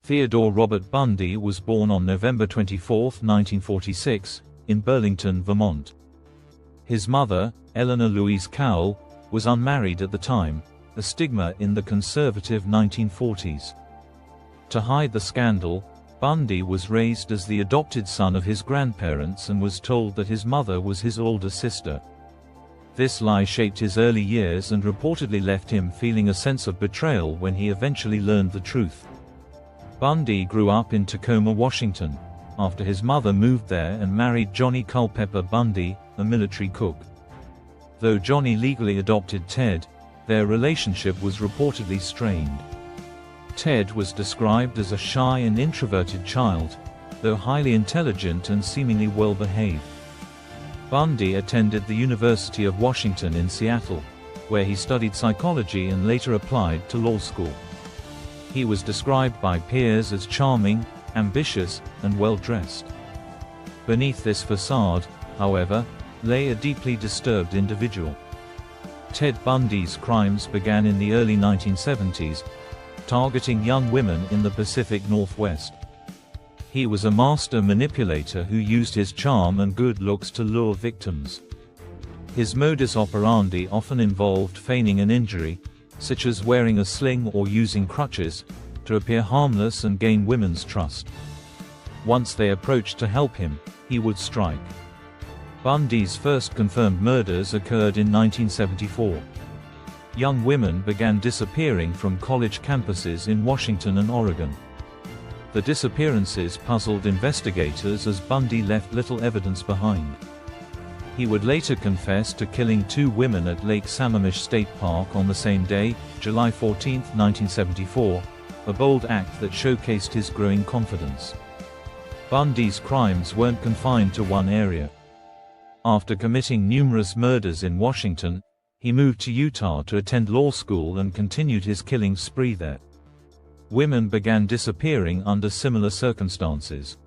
Theodore Robert Bundy was born on November 24, 1946, in Burlington, Vermont. His mother, Eleanor Louise Cowell, was unmarried at the time, a stigma in the conservative 1940s. To hide the scandal, Bundy was raised as the adopted son of his grandparents and was told that his mother was his older sister. This lie shaped his early years and reportedly left him feeling a sense of betrayal when he eventually learned the truth. Bundy grew up in Tacoma, Washington, after his mother moved there and married Johnny Culpepper Bundy, a military cook. Though Johnny legally adopted Ted, their relationship was reportedly strained. Ted was described as a shy and introverted child, though highly intelligent and seemingly well-behaved. Bundy attended the University of Washington in Seattle, where he studied psychology and later applied to law school. He was described by peers as charming, ambitious, and well-dressed. Beneath this facade, however, lay a deeply disturbed individual. Ted Bundy's crimes began in the early 1970s, targeting young women in the Pacific Northwest. He was a master manipulator who used his charm and good looks to lure victims. His modus operandi often involved feigning an injury, such as wearing a sling or using crutches, to appear harmless and gain women's trust. Once they approached to help him, he would strike. Bundy's first confirmed murders occurred in 1974. Young women began disappearing from college campuses in Washington and Oregon. The disappearances puzzled investigators as Bundy left little evidence behind. He would later confess to killing 2 women at Lake Sammamish State Park on the same day, July 14, 1974, a bold act that showcased his growing confidence. Bundy's crimes weren't confined to one area. After committing numerous murders in Washington, he moved to Utah to attend law school and continued his killing spree there. Women began disappearing under similar circumstances.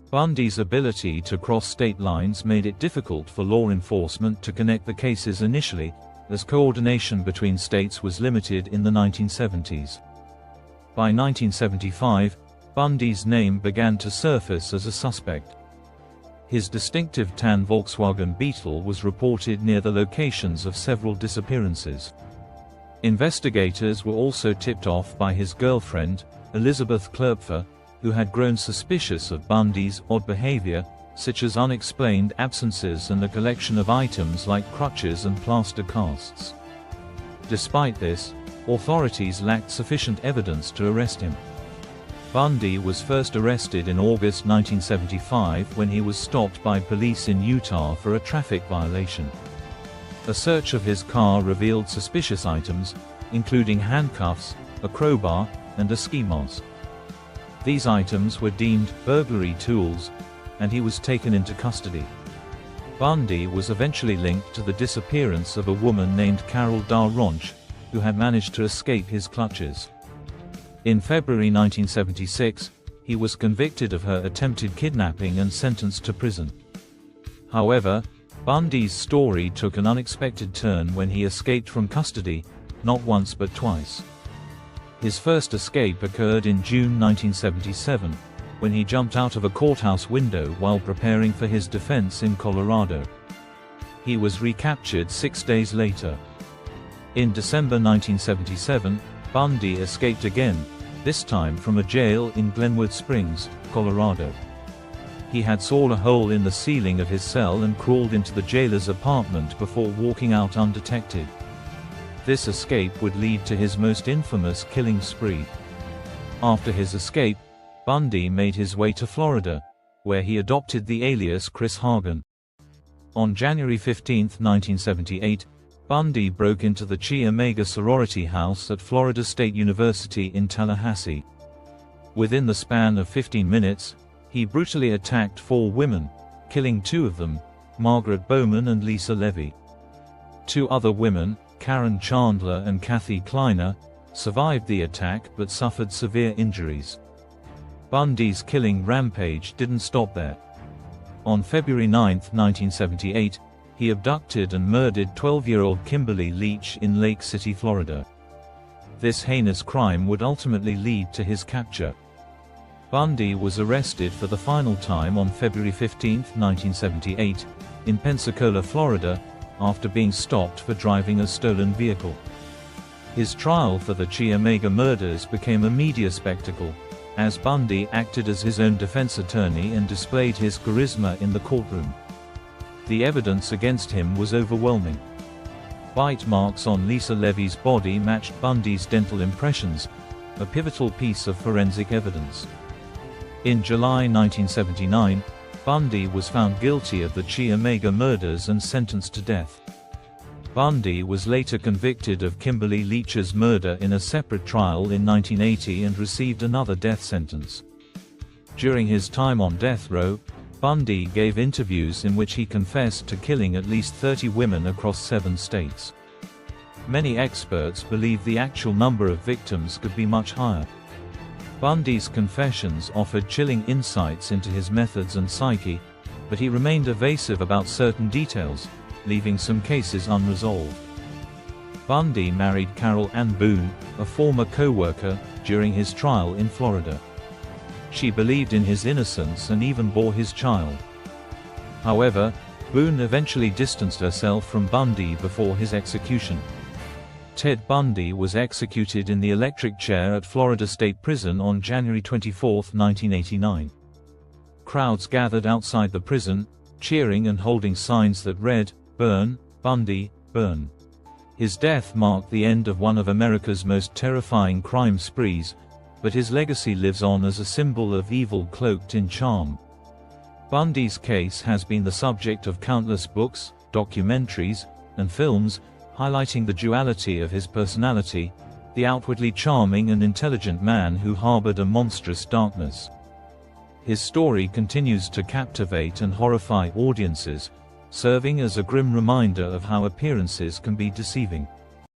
Bundy's ability to cross state lines made it difficult for law enforcement to connect the cases initially, as coordination between states was limited in the 1970s. By 1975, Bundy's name began to surface as a suspect. His distinctive tan Volkswagen Beetle was reported near the locations of several disappearances. Investigators were also tipped off by his girlfriend, Elizabeth Klerpfer, who had grown suspicious of Bundy's odd behavior, such as unexplained absences and the collection of items like crutches and plaster casts. Despite this, authorities lacked sufficient evidence to arrest him. Bundy was first arrested in August 1975 when he was stopped by police in Utah for a traffic violation. A search of his car revealed suspicious items, including handcuffs, a crowbar, and a ski mask. These items were deemed burglary tools, and he was taken into custody. Bundy was eventually linked to the disappearance of a woman named Carol Ronch, who had managed to escape his clutches. In February 1976, he was convicted of her attempted kidnapping and sentenced to prison. However, Bundy's story took an unexpected turn when he escaped from custody, not once but twice. His first escape occurred in June 1977, when he jumped out of a courthouse window while preparing for his defense in Colorado. He was recaptured 6 days later. In December 1977, Bundy escaped again, this time from a jail in Glenwood Springs, Colorado. He had sawed a hole in the ceiling of his cell and crawled into the jailer's apartment before walking out undetected. This escape would lead to his most infamous killing spree. After his escape, Bundy made his way to Florida, where he adopted the alias Chris Hagen. On January 15, 1978, Bundy broke into the Chi Omega sorority house at Florida State University in Tallahassee. Within the span of 15 minutes, he brutally attacked 4 women, killing 2 of them, Margaret Bowman and Lisa Levy. 2 other women, Karen Chandler and Kathy Kleiner, survived the attack but suffered severe injuries. Bundy's killing rampage didn't stop there. On February 9, 1978, he abducted and murdered 12-year-old Kimberly Leach in Lake City, Florida. This heinous crime would ultimately lead to his capture. Bundy was arrested for the final time on February 15, 1978, in Pensacola, Florida, after being stopped for driving a stolen vehicle. His trial for the Chiamega murders became a media spectacle, as Bundy acted as his own defense attorney and displayed his charisma in the courtroom. The evidence against him was overwhelming. Bite marks on Lisa Levy's body matched Bundy's dental impressions, a pivotal piece of forensic evidence. In July 1979, Bundy was found guilty of the Chiamega murders and sentenced to death. Bundy was later convicted of Kimberly Leach's murder in a separate trial in 1980 and received another death sentence. During his time on death row, Bundy gave interviews in which he confessed to killing at least 30 women across 7 states. Many experts believe the actual number of victims could be much higher. Bundy's confessions offered chilling insights into his methods and psyche, but he remained evasive about certain details, leaving some cases unresolved. Bundy married Carol Ann Boone, a former co-worker, during his trial in Florida. She believed in his innocence and even bore his child. However, Boone eventually distanced herself from Bundy before his execution. Ted Bundy was executed in the electric chair at Florida State Prison on January 24, 1989. Crowds gathered outside the prison, cheering and holding signs that read, "Burn, Bundy, burn." His death marked the end of one of America's most terrifying crime sprees, but his legacy lives on as a symbol of evil cloaked in charm. Bundy's case has been the subject of countless books, documentaries, and films, highlighting the duality of his personality, the outwardly charming and intelligent man who harbored a monstrous darkness. His story continues to captivate and horrify audiences, serving as a grim reminder of how appearances can be deceiving.